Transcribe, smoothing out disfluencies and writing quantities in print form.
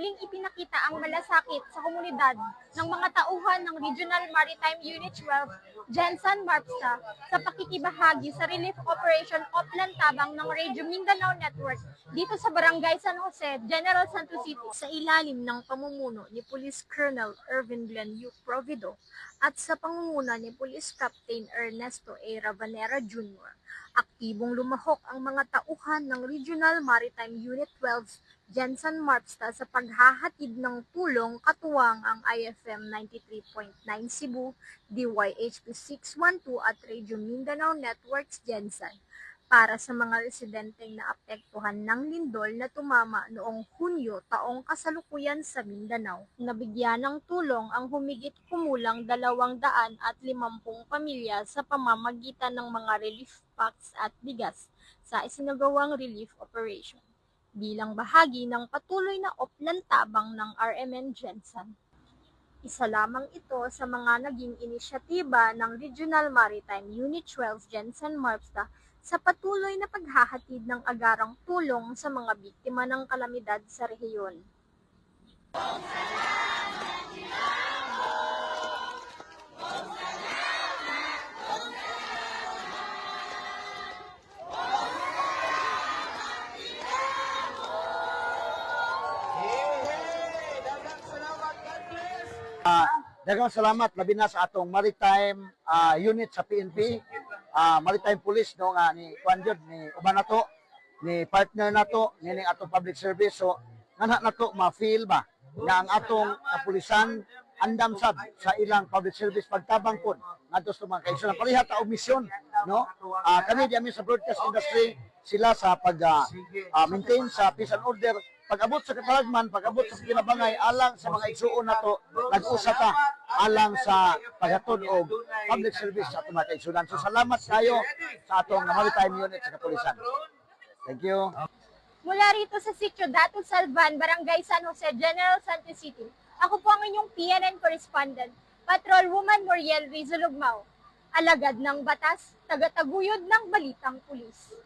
muling ipinakita ang malasakit sa komunidad ng mga tauhan ng Regional Maritime Unit 12, Jensan Marpsta, sa pakikibahagi sa relief operation Oplan Tabang ng Radio Mindanao Network dito sa Barangay San Jose, General Santos City, sa ilalim ng pamumuno ni Police Colonel Ervin Glenn U. Provido at sa pangunguna ni Police Captain Ernesto A. Ravanera Jr. Aktibong lumahok ang mga tauhan ng Regional Maritime Unit 12 Jensan Marpsta sa paghahatid ng tulong katuwang ang IFM 93.9 Cebu, DYHP 612 at Radio Mindanao Networks Jensan para sa mga residenteng naapektuhan ng lindol na tumama noong Hunyo taong kasalukuyan sa Mindanao. Nabigyan ng tulong ang humigit kumulang 250 pamilya sa pamamagitan ng mga relief packs at bigas sa isinagawang relief operation bilang bahagi ng patuloy na Oplan Tabang ng RMN Jensan. Isa lamang ito sa mga naging inisyatiba ng Regional Maritime Unit 12 Jensan Marpsta sa patuloy na paghahatid ng agarang tulong sa mga biktima ng kalamidad sa rehiyon. Daghang salamat labi na sa atong maritime unit sa PNP, maritime police no nga ni Kwanjod ni uban nato ni partner nato nining atong public service, so ngana nato ma-feel ba nga ang atong kapulisan andam sab sa ilang public service pagtabang pod ngadto sa mga kaigsunan pareha ta og misyon no. Kami di amin sa broadcast industry sila sa pag maintain sa peace and order. Pag-abot sa katalagman, pag-abot sa kinabangay, alang sa mga igsuon nato, nag-usa ta alang sa paghatod o public service sa atong mga kaigsunan. So salamat kayo sa atong maritime unit sa kapulisan. Thank you. Mula rito sa Sitio Dato Salvan, Barangay San Jose, General Santos City, ako po ang inyong PNN correspondent, Patrolwoman Moriel Rizalugmao, alagad ng batas, tagataguyod ng balitang pulis.